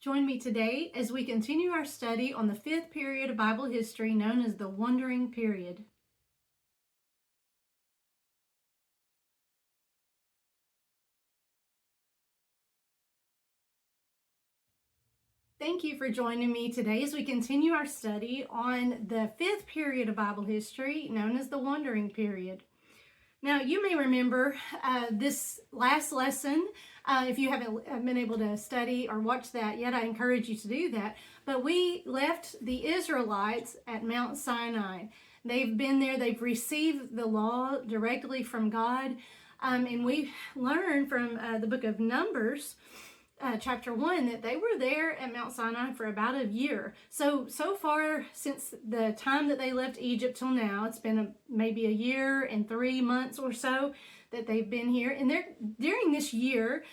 Join me today as we continue our study on the fifth period of Bible history known as the Wandering Period. Thank you for joining me today as we continue our study on the fifth period of Bible history known as the Wandering Period. Now, you may remember this last lesson. If you haven't been able to study or watch that yet, I encourage you to do that. But we left the Israelites at Mount Sinai. They've been there. They've received the law directly from God. And we learned from the book of Numbers, chapter 1, that they were there at Mount Sinai for about a year. So far, since the time that they left Egypt till now, it's been maybe a year and 3 months or so that they've been here. And during this year,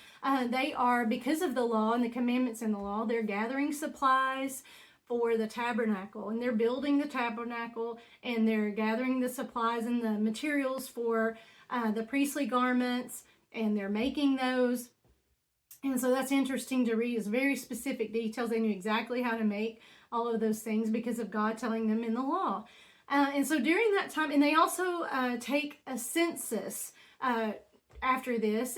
they are, because of the law and the commandments in the law, they're gathering supplies for the tabernacle, and they're building the tabernacle, and they're gathering the supplies and the materials for the priestly garments, and they're making those. And so that's interesting to read. It's very specific details. They knew exactly how to make all of those things because of God telling them in the law. And so during that time, and they also take a census after this.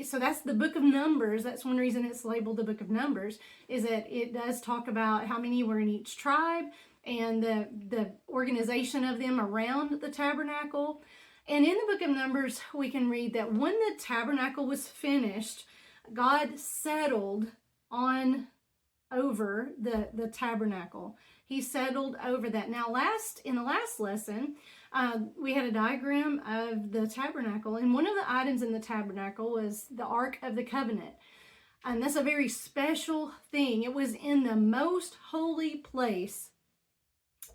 So that's the book of Numbers. That's one reason it's labeled the book of Numbers, is that it does talk about how many were in each tribe and the organization of them around the tabernacle. And in the book of Numbers, we can read that when the tabernacle was finished, God settled over the tabernacle. He settled over that. Now, in the last lesson, we had a diagram of the tabernacle, and one of the items in the tabernacle was the Ark of the Covenant. And that's a very special thing. It was in the most holy place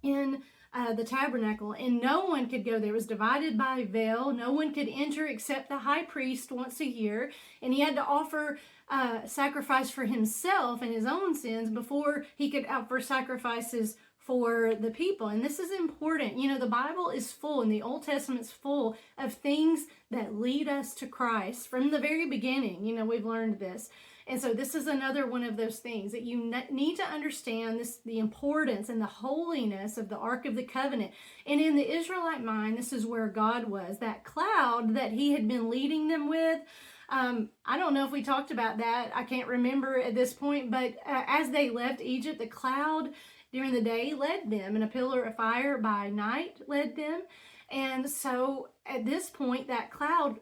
in the tabernacle, and no one could go there. It was divided by veil. No one could enter except the high priest once a year, and he had to offer sacrifice for himself and his own sins before he could offer sacrifices for the people. And this is important. You know, the Bible is full, and the Old Testament's full of things that lead us to Christ from the very beginning. You know, we've learned this. And so this is another one of those things that you need to understand, the importance and the holiness of the Ark of the Covenant. And in the Israelite mind, this is where God was. That cloud that he had been leading them with, I don't know if we talked about that. I can't remember at this point. But as they left Egypt, the cloud during the day led them, and a pillar of fire by night led them. And so at this point, that cloud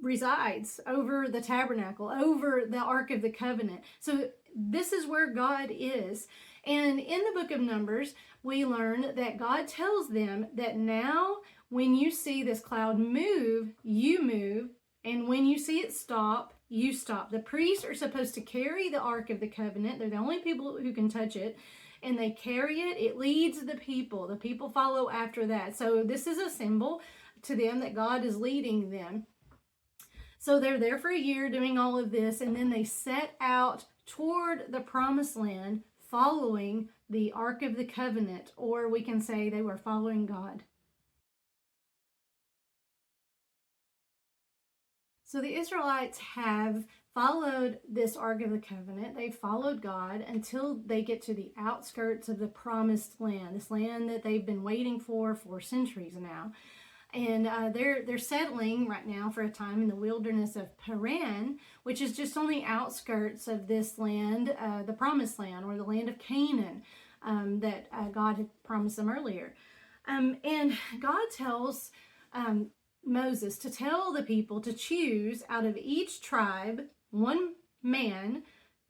resides over the tabernacle, over the Ark of the Covenant. So this is where God is. And in the book of Numbers, we learn that God tells them that now when you see this cloud move, you move. And when you see it stop, you stop. The priests are supposed to carry the Ark of the Covenant. They're the only people who can touch it. And they carry it. It leads the people. The people follow after that. So this is a symbol to them that God is leading them. So they're there for a year doing all of this, and then they set out toward the promised land following the Ark of the Covenant, or we can say they were following God. So the Israelites have followed this Ark of the Covenant. They followed God until they get to the outskirts of the promised land, this land that they've been waiting for centuries now. And they're settling right now for a time in the wilderness of Paran, which is just on the outskirts of this land, the promised land, or the land of Canaan, that God had promised them earlier. And God tells Moses to tell the people to choose out of each tribe one man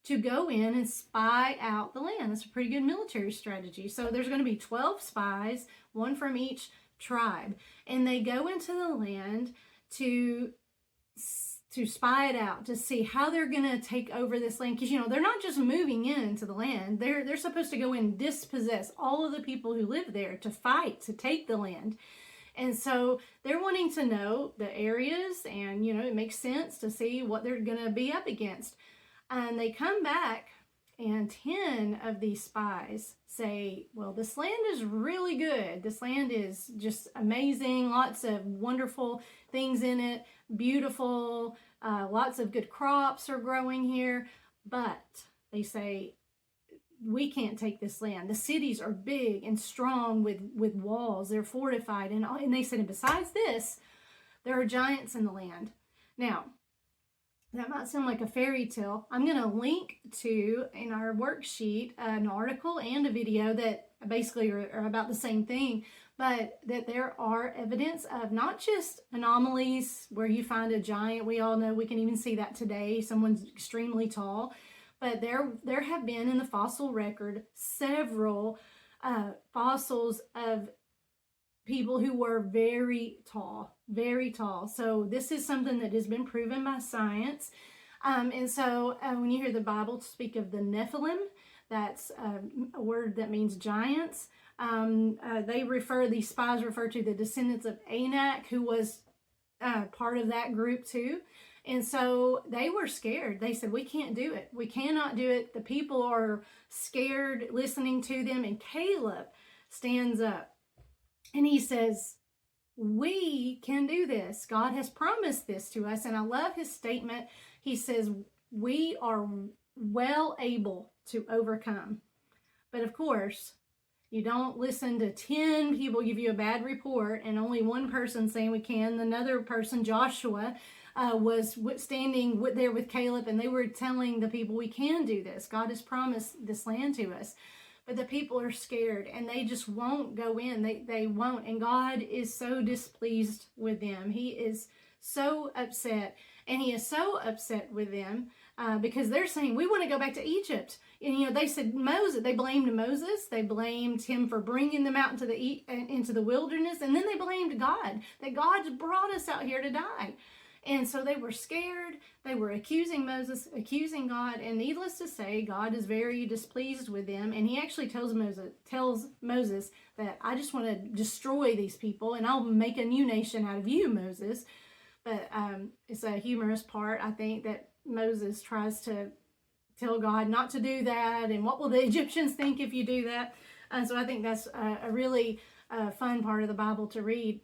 to go in and spy out the land. That's a pretty good military strategy. So there's going to be 12 spies, one from each tribe, and they go into the land to spy it out, to see how they're going to take over this land, because they're not just moving into the land. They're supposed to go and dispossess all of the people who live there, to fight to take the land. And so they're wanting to know the areas, and it makes sense to see what they're going to be up against. And they come back, and 10 of these spies say, well, this land is really good. This land is just amazing. Lots of wonderful things in it. Beautiful. Lots of good crops are growing here. But They say, we can't take this land. The cities are big and strong with walls. They're fortified. And they said, and besides this, there are giants in the land. Now, that might sound like a fairy tale. I'm going to link to, in our worksheet, an article and a video that basically are about the same thing, but that there are evidence of not just anomalies where you find a giant. We all know, we can even see that today. Someone's extremely tall. But there have been in the fossil record several fossils of people who were very tall, very tall. So this is something that has been proven by science. And so when you hear the Bible speak of the Nephilim, that's a word that means giants. These spies refer to the descendants of Anak, who was part of that group too. And so they were scared. They said, we can't do it. We cannot do it. The people are scared listening to them. And Caleb stands up and he says, we can do this. God has promised this to us. And I love his statement. He says, we are well able to overcome. But of course, you don't listen to 10 people give you a bad report and only one person saying we can. Another person, Joshua, was standing there with Caleb, and they were telling the people, we can do this. God has promised this land to us. But the people are scared, and they just won't go in. They won't. And God is so displeased with them. He is so upset. And he is so upset with them because they're saying, we want to go back to Egypt. And, they said Moses. They blamed Moses. They blamed him for bringing them out into the wilderness. And then they blamed God, that God's brought us out here to die. And so they were scared. They were accusing Moses, accusing God. And needless to say, God is very displeased with them. And he actually tells Moses that I just want to destroy these people and I'll make a new nation out of you, Moses. But it's a humorous part, I think, that Moses tries to tell God not to do that. And what will the Egyptians think if you do that? So I think that's a really fun part of the Bible to read.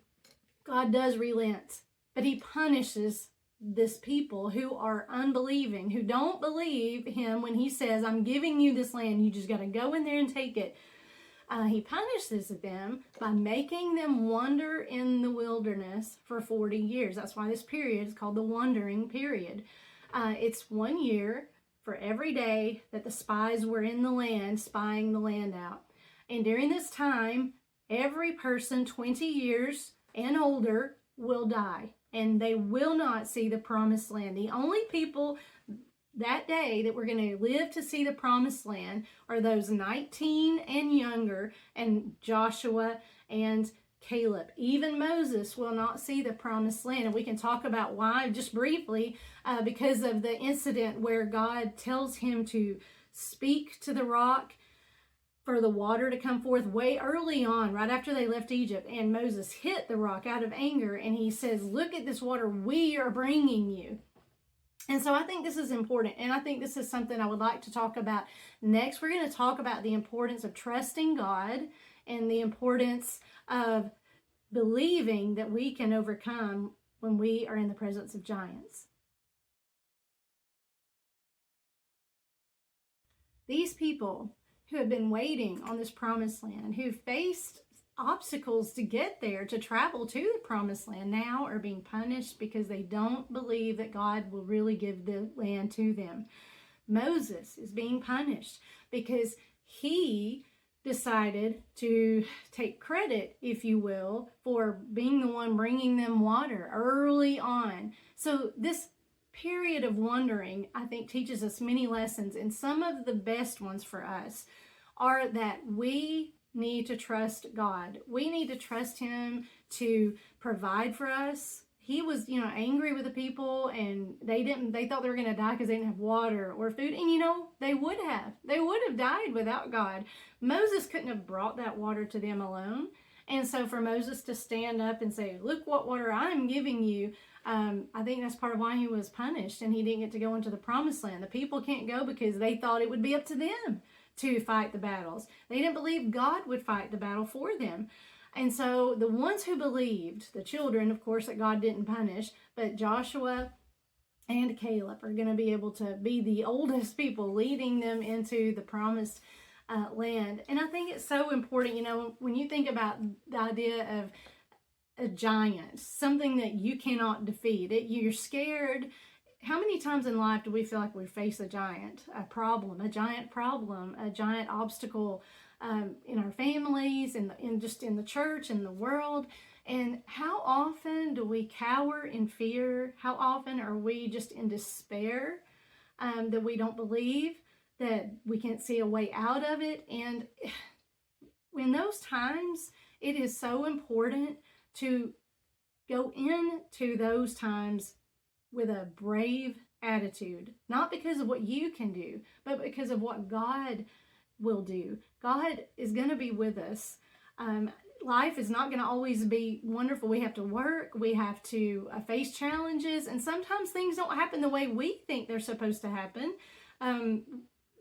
God does relent. But he punishes this people who are unbelieving, who don't believe him when he says, I'm giving you this land. You just got to go in there and take it. He punishes them by making them wander in the wilderness for 40 years. That's why this period is called the wandering period. It's 1 year for every day that the spies were in the land, spying the land out. And during this time, every person 20 years and older will die. And they will not see the promised land. The only people that day that we're going to live to see the promised land are those 19 and younger, and Joshua and Caleb. Even Moses will not see the promised land. And we can talk about why just briefly, because of the incident where God tells him to speak to the rock for the water to come forth way early on, right after they left Egypt. And Moses hit the rock out of anger, and he says, look at this water we are bringing you. And so I think this is important, and I think this is something I would like to talk about next. We're going to talk about the importance of trusting God and the importance of believing that we can overcome when we are in the presence of giants. These people who have been waiting on this promised land, who faced obstacles to get there, to travel to the promised land, now are being punished because they don't believe that God will really give the land to them. Moses is being punished because he decided to take credit, if you will, for being the one bringing them water early on. So this period of wandering, I think, teaches us many lessons, and some of the best ones for us are that we need to trust God. We need to trust him to provide for us. He was, angry with the people, and they thought they were going to die because they didn't have water or food. And, they would have died without God. Moses couldn't have brought that water to them alone. And so for Moses to stand up and say, look what water I'm giving you, I think that's part of why he was punished and he didn't get to go into the promised land. The people can't go because they thought it would be up to them to fight the battles. They didn't believe God would fight the battle for them. And so the ones who believed, the children, of course, that God didn't punish, but Joshua and Caleb are going to be able to be the oldest people, leading them into the promised land. And I think it's so important, when you think about the idea of a giant, something that you cannot defeat, you're scared. How many times in life do we feel like we face a giant problem, a giant obstacle in our families, just in the church, in the world? And how often do we cower in fear? How often are we just in despair, that we don't believe, that we can't see a way out of it? And in those times, it is so important to go into those times with a brave attitude, not because of what you can do, but because of what God will do. God is going to be with us. Life is not going to always be wonderful. We have to work. We have to face challenges. And sometimes things don't happen the way we think they're supposed to happen.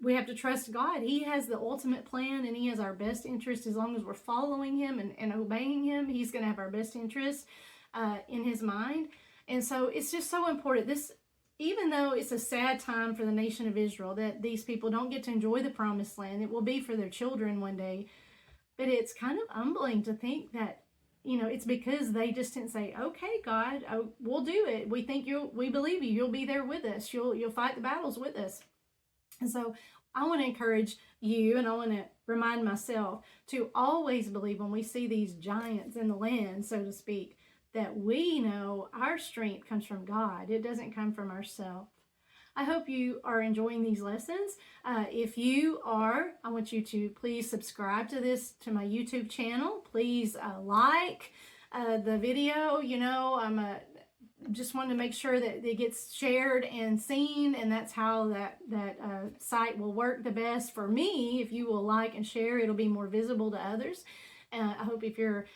We have to trust God. He has the ultimate plan, and He has our best interest. As long as we're following Him and obeying Him, He's going to have our best interest in His mind. And so it's just so important. Even though it's a sad time for the nation of Israel, that these people don't get to enjoy the promised land, it will be for their children one day. But it's kind of humbling to think that, it's because they just didn't say, okay, God, we'll do it. We believe you. You'll be there with us. You'll fight the battles with us. And so I want to encourage you, and I want to remind myself to always believe when we see these giants in the land, so to speak, that we know our strength comes from God. It doesn't come from ourselves. I hope you are enjoying these lessons. If you are, I want you to please subscribe to my YouTube channel. Please like the video. I'm just wanting to make sure that it gets shared and seen, and that's how that site will work the best for me. If you will like and share, it'll be more visible to others. I hope if you're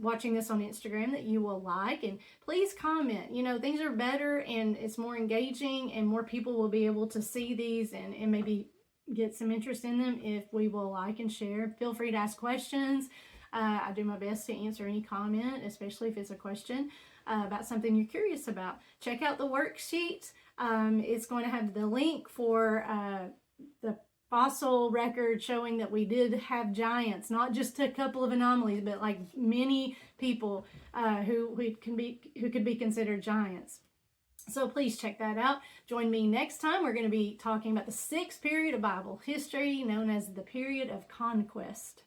watching this on Instagram that you will like, and please comment. Things are better and it's more engaging, and more people will be able to see these and maybe get some interest in them if we will like and share. Feel free to ask questions. I do my best to answer any comment, especially if it's a question about something you're curious about. Check out the worksheet. It's going to have the link for the fossil record showing that we did have giants, not just a couple of anomalies, but like many people who could be considered giants. So please check that out. Join me next time. We're going to be talking about the 6th period of Bible history, known as the period of conquest.